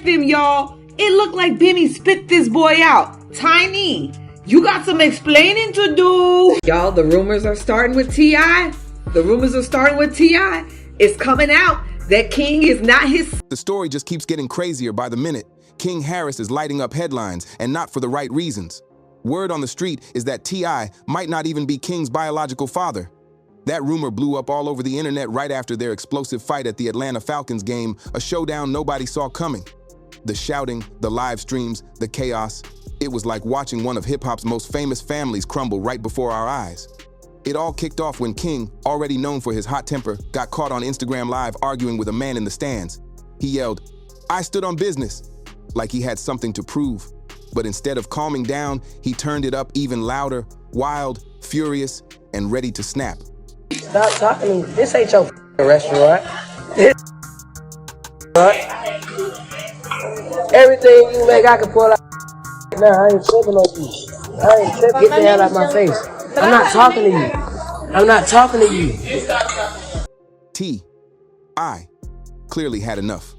left him, y'all. It looked like Benny spit this boy out. Tiny, you got some explaining to do. Y'all, the rumors are starting with T.I. It's coming out that King is not his. The story just keeps getting crazier by the minute. King Harris is lighting up headlines, and not for the right reasons. Word on the street is that T.I. might not even be King's biological father. That rumor blew up all over the internet right after their explosive fight at the Atlanta Falcons game, a showdown nobody saw coming. The shouting, the live streams, the chaos. It was like watching one of hip-hop's most famous families crumble right before our eyes. It all kicked off when King, already known for his hot temper, got caught on Instagram Live arguing with a man in the stands. He yelled, "I stood on business," like he had something to prove. But instead of calming down, he turned it up even louder, wild, furious, and ready to snap. Stop talking to me. This ain't your restaurant. Everything you make, I can pull out. Nah, I ain't tripping on you. I ain't tripping. Get the hell out of my face. I'm not talking to you. I'm not talking to you. T.I. clearly had enough.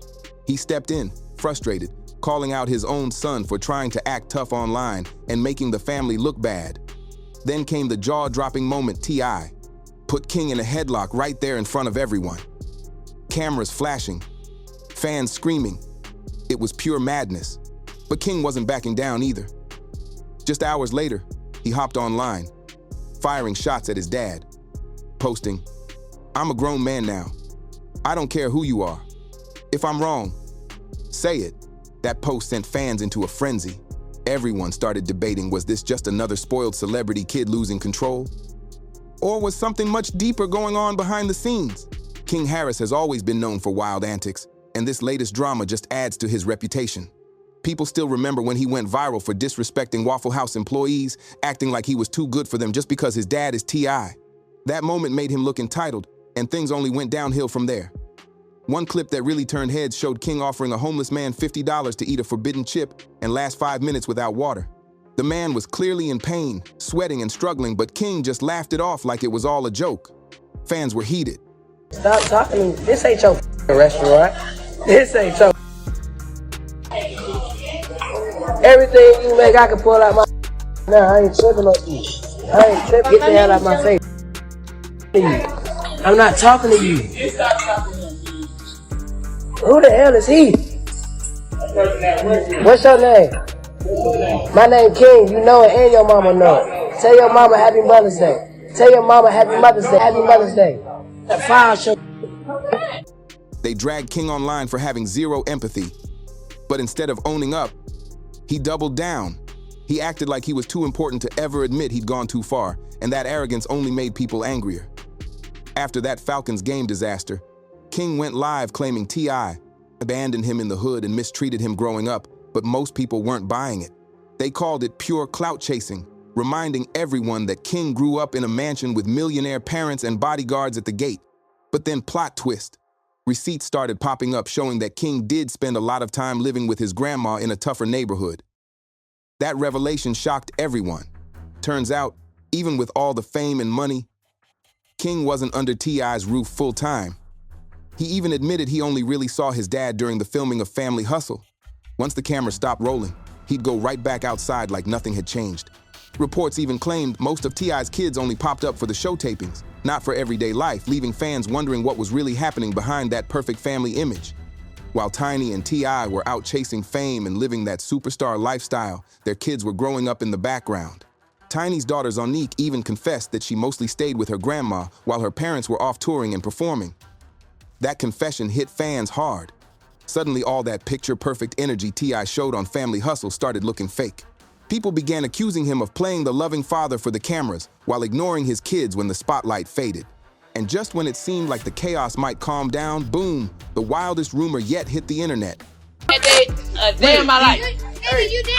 He stepped in, frustrated, calling out his own son for trying to act tough online and making the family look bad. Then came the jaw-dropping moment. T.I. put King in a headlock right there in front of everyone. Cameras flashing, fans screaming. It was pure madness. But King wasn't backing down either. Just hours later, he hopped online, firing shots at his dad, posting, "I'm a grown man now. I don't care who you are. If I'm wrong, say it." That post sent fans into a frenzy. Everyone started debating, was this just another spoiled celebrity kid losing control? Or was something much deeper going on behind the scenes? King Harris has always been known for wild antics, and this latest drama just adds to his reputation. People still remember when he went viral for disrespecting Waffle House employees, acting like he was too good for them just because his dad is T.I. That moment made him look entitled, and things only went downhill from there. One clip that really turned heads showed King offering a homeless man $50 to eat a forbidden chip and last 5 minutes without water. The man was clearly in pain, sweating and struggling, but King just laughed it off like it was all a joke. Fans were heated. Stop talking to me. This ain't your restaurant. This ain't your. Everything you make, I can pull out my. Nah, I ain't tripping on you. I ain't tripping. Get the hell out of my face. I'm not talking to you. Who the hell is he? What's your name? My name King. You know it, and your mama know it. Tell your mama Happy Mother's Day. Tell your mama Happy Mother's Day. Happy Mother's Day. That file show. They dragged King online for having zero empathy. But instead of owning up, he doubled down. He acted like he was too important to ever admit he'd gone too far, and that arrogance only made people angrier. After that Falcons game disaster, King went live claiming T.I. abandoned him in the hood and mistreated him growing up, but most people weren't buying it. They called it pure clout chasing, reminding everyone that King grew up in a mansion with millionaire parents and bodyguards at the gate. But then plot twist. Receipts started popping up showing that King did spend a lot of time living with his grandma in a tougher neighborhood. That revelation shocked everyone. Turns out, even with all the fame and money, King wasn't under T.I.'s roof full time. He even admitted he only really saw his dad during the filming of Family Hustle. Once the camera stopped rolling, he'd go right back outside like nothing had changed. Reports even claimed most of T.I.'s kids only popped up for the show tapings, not for everyday life, leaving fans wondering what was really happening behind that perfect family image. While Tiny and T.I. were out chasing fame and living that superstar lifestyle, their kids were growing up in the background. Tiny's daughter Zonique even confessed that she mostly stayed with her grandma while her parents were off touring and performing. That confession hit fans hard. Suddenly, all that picture-perfect energy T.I. showed on Family Hustle started looking fake. People began accusing him of playing the loving father for the cameras while ignoring his kids when the spotlight faded. And just when it seemed like the chaos might calm down, boom, the wildest rumor yet hit the internet. A day in my life. You did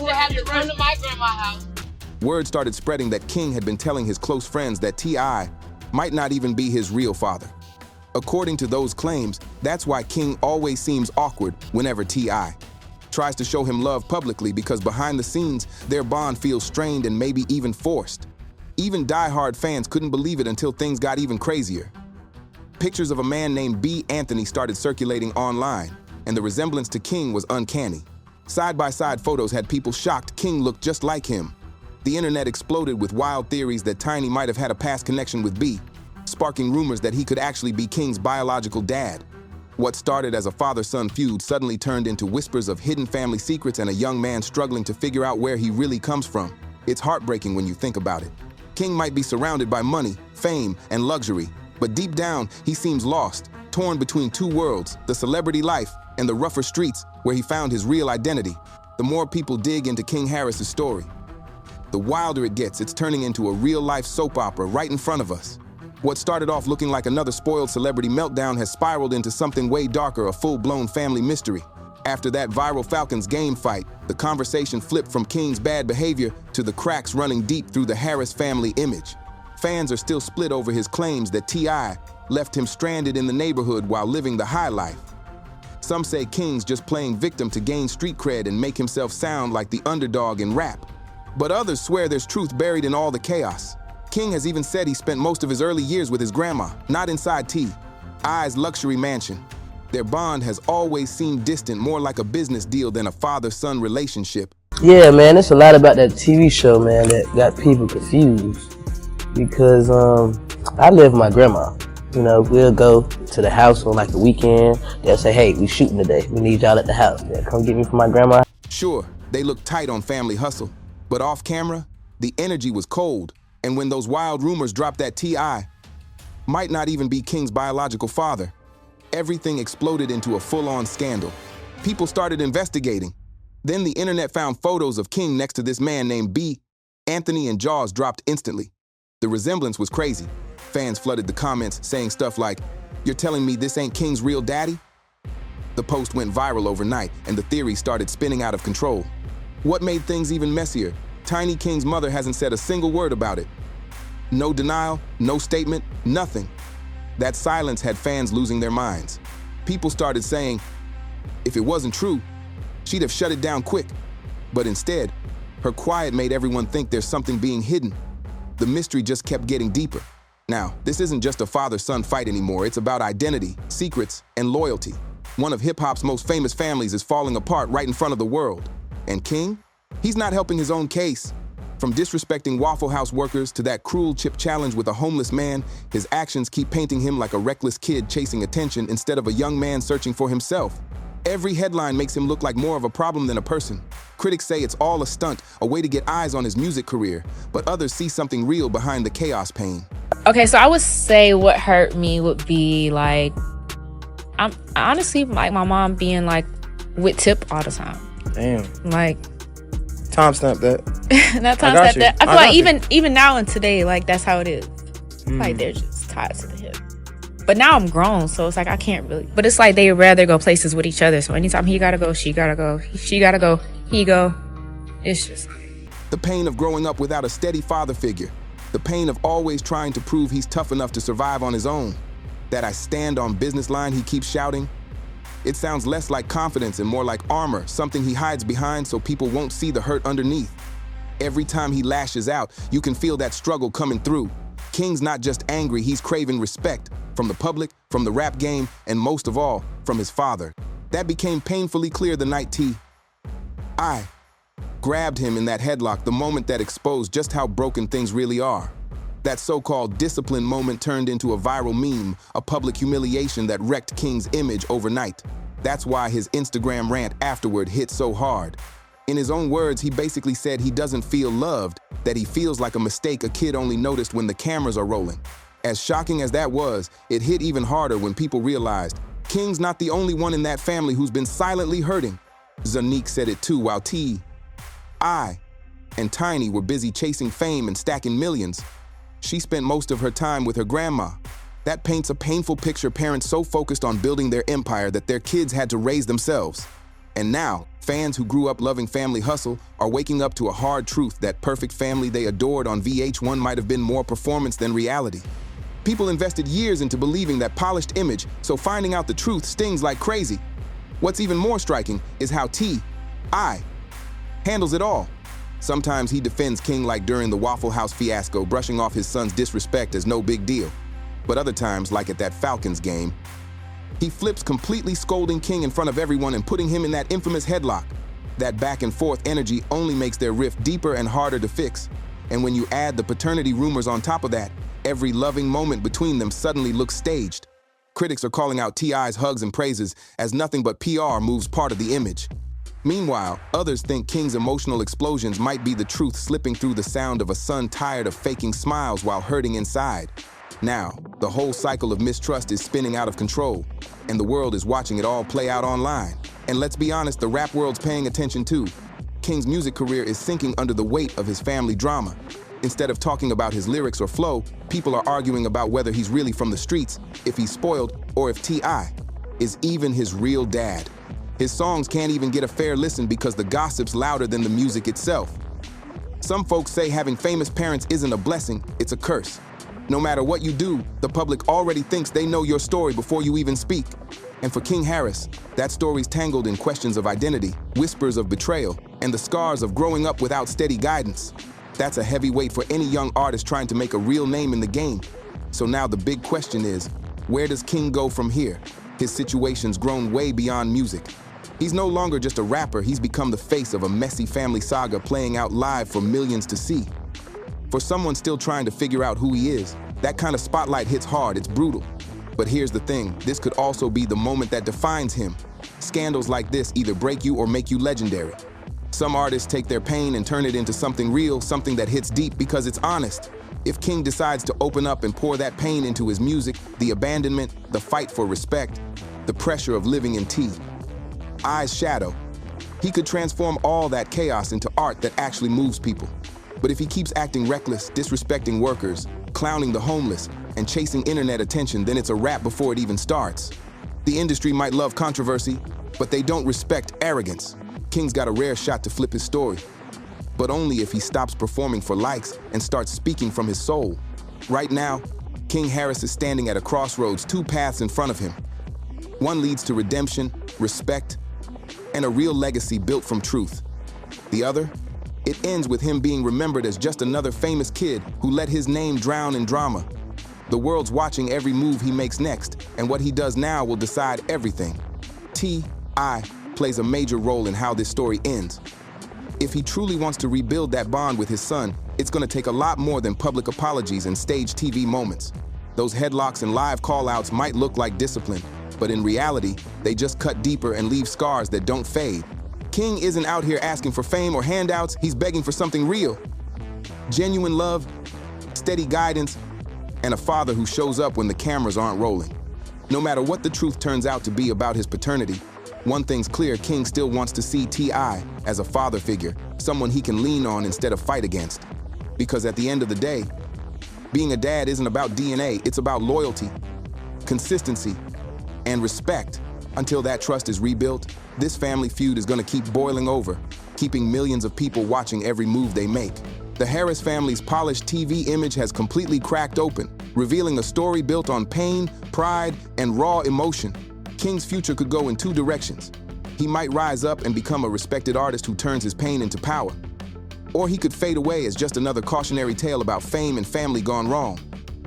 have to come to my grandma's house. Word started spreading that King had been telling his close friends that T.I. might not even be his real father. According to those claims, that's why King always seems awkward whenever T.I. tries to show him love publicly, because behind the scenes, their bond feels strained and maybe even forced. Even die-hard fans couldn't believe it until things got even crazier. Pictures of a man named B. Anthony started circulating online, and the resemblance to King was uncanny. Side-by-side photos had people shocked King looked just like him. The internet exploded with wild theories that Tiny might have had a past connection with B, sparking rumors that he could actually be King's biological dad. What started as a father-son feud suddenly turned into whispers of hidden family secrets and a young man struggling to figure out where he really comes from. It's heartbreaking when you think about it. King might be surrounded by money, fame, and luxury, but deep down, he seems lost, torn between two worlds, the celebrity life and the rougher streets where he found his real identity. The more people dig into King Harris's story, the wilder it gets. It's turning into a real-life soap opera right in front of us. What started off looking like another spoiled celebrity meltdown has spiraled into something way darker, a full-blown family mystery. After that viral Falcons game fight, the conversation flipped from King's bad behavior to the cracks running deep through the Harris family image. Fans are still split over his claims that T.I. left him stranded in the neighborhood while living the high life. Some say King's just playing victim to gain street cred and make himself sound like the underdog in rap. But others swear there's truth buried in all the chaos. King has even said he spent most of his early years with his grandma, not inside T.I.'s luxury mansion. Their bond has always seemed distant, more like a business deal than a father-son relationship. Yeah, man, it's a lot about that TV show, man, that got people confused. Because I live with my grandma. You know, we'll go to the house on like the weekend. They'll say, hey, we shooting today. We need y'all at the house. They'll come get me from my grandma. Sure, they look tight on Family Hustle, but off camera, the energy was cold. And when those wild rumors dropped that T.I. might not even be King's biological father, everything exploded into a full-on scandal. People started investigating. Then the internet found photos of King next to this man named B. Anthony, and jaws dropped instantly. The resemblance was crazy. Fans flooded the comments saying stuff like, "You're telling me this ain't King's real daddy?" The post went viral overnight, and the theory started spinning out of control. What made things even messier? Tiny King's mother hasn't said a single word about it. No denial, no statement, nothing. That silence had fans losing their minds. People started saying, if it wasn't true, she'd have shut it down quick. But instead, her quiet made everyone think there's something being hidden. The mystery just kept getting deeper. Now, this isn't just a father-son fight anymore. It's about identity, secrets, and loyalty. One of hip-hop's most famous families is falling apart right in front of the world. And King? He's not helping his own case. From disrespecting Waffle House workers to that cruel chip challenge with a homeless man, his actions keep painting him like a reckless kid chasing attention instead of a young man searching for himself. Every headline makes him look like more of a problem than a person. Critics say it's all a stunt, a way to get eyes on his music career, but others see something real behind the chaos pain. Okay, so I would say what hurt me would be like, I'm honestly like my mom being like with Tip all the time. Damn. Like, timestamp that. not timestamp that. I feel like even now and today, like that's how it is. Like they're just tied to the hip. But now I'm grown, so it's like I can't really. But it's like they rather go places with each other. So anytime he gotta go, she gotta go. She gotta go, he go. It's just The pain of growing up without a steady father figure. The pain of always trying to prove he's tough enough to survive on his own. That I stand on business line he keeps shouting. It sounds less like confidence and more like armor, something he hides behind so people won't see the hurt underneath. Every time he lashes out, you can feel that struggle coming through. King's not just angry, he's craving respect. From the public, from the rap game, and most of all, from his father. That became painfully clear the night T.I. grabbed him in that headlock, the moment that exposed just how broken things really are. That so-called discipline moment turned into a viral meme, a public humiliation that wrecked King's image overnight. That's why his Instagram rant afterward hit so hard. In his own words, he basically said he doesn't feel loved, that he feels like a mistake a kid only noticed when the cameras are rolling. As shocking as that was, it hit even harder when people realized King's not the only one in that family who's been silently hurting. Zanique said it too, while T.I. and Tiny were busy chasing fame and stacking millions. She spent most of her time with her grandma. That paints a painful picture, parents so focused on building their empire that their kids had to raise themselves. And now, fans who grew up loving Family Hustle are waking up to a hard truth that perfect family they adored on VH1 might have been more performance than reality. People invested years into believing that polished image, so finding out the truth stings like crazy. What's even more striking is how T.I. handles it all. Sometimes he defends King like during the Waffle House fiasco, brushing off his son's disrespect as no big deal. But other times, like at that Falcons game, he flips, completely scolding King in front of everyone and putting him in that infamous headlock. That back and forth energy only makes their rift deeper and harder to fix. And when you add the paternity rumors on top of that, every loving moment between them suddenly looks staged. Critics are calling out T.I.'s hugs and praises as nothing but PR moves part of the image. Meanwhile, others think King's emotional explosions might be the truth slipping through the sound of a son tired of faking smiles while hurting inside. Now, the whole cycle of mistrust is spinning out of control, and the world is watching it all play out online. And let's be honest, the rap world's paying attention too. King's music career is sinking under the weight of his family drama. Instead of talking about his lyrics or flow, people are arguing about whether he's really from the streets, if he's spoiled, or if T.I. is even his real dad. His songs can't even get a fair listen because the gossip's louder than the music itself. Some folks say having famous parents isn't a blessing, it's a curse. No matter what you do, the public already thinks they know your story before you even speak. And for King Harris, that story's tangled in questions of identity, whispers of betrayal, and the scars of growing up without steady guidance. That's a heavy weight for any young artist trying to make a real name in the game. So now the big question is, where does King go from here? His situation's grown way beyond music. He's no longer just a rapper, he's become the face of a messy family saga playing out live for millions to see. For someone still trying to figure out who he is, that kind of spotlight hits hard, it's brutal. But here's the thing, this could also be the moment that defines him. Scandals like this either break you or make you legendary. Some artists take their pain and turn it into something real, something that hits deep because it's honest. If King decides to open up and pour that pain into his music, the abandonment, the fight for respect, the pressure of living in T.I.'s shadow, he could transform all that chaos into art that actually moves people. But if he keeps acting reckless, disrespecting workers, clowning the homeless, and chasing internet attention, then it's a wrap before it even starts. The industry might love controversy, but they don't respect arrogance. King's got a rare shot to flip his story, but only if he stops performing for likes and starts speaking from his soul. Right now, King Harris is standing at a crossroads, two paths in front of him. One leads to redemption, respect, and a real legacy built from truth. The other, it ends with him being remembered as just another famous kid who let his name drown in drama. The world's watching every move he makes next, and what he does now will decide everything. T.I. plays a major role in how this story ends. If he truly wants to rebuild that bond with his son, it's gonna take a lot more than public apologies and staged TV moments. Those headlocks and live call-outs might look like discipline, but in reality, they just cut deeper and leave scars that don't fade. King isn't out here asking for fame or handouts, he's begging for something real. Genuine love, steady guidance, and a father who shows up when the cameras aren't rolling. No matter what the truth turns out to be about his paternity, one thing's clear, King still wants to see T.I. as a father figure, someone he can lean on instead of fight against. Because at the end of the day, being a dad isn't about DNA, it's about loyalty, consistency, and respect. Until that trust is rebuilt, this family feud is gonna keep boiling over, keeping millions of people watching every move they make. The Harris family's polished TV image has completely cracked open, revealing a story built on pain, pride, and raw emotion. King's future could go in two directions. He might rise up and become a respected artist who turns his pain into power. Or he could fade away as just another cautionary tale about fame and family gone wrong.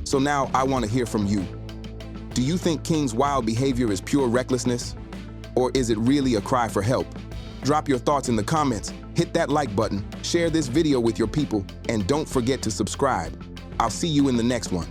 So now I want to hear from you. Do you think King's wild behavior is pure recklessness? Or is it really a cry for help? Drop your thoughts in the comments, hit that like button, share this video with your people, and don't forget to subscribe. I'll see you in the next one.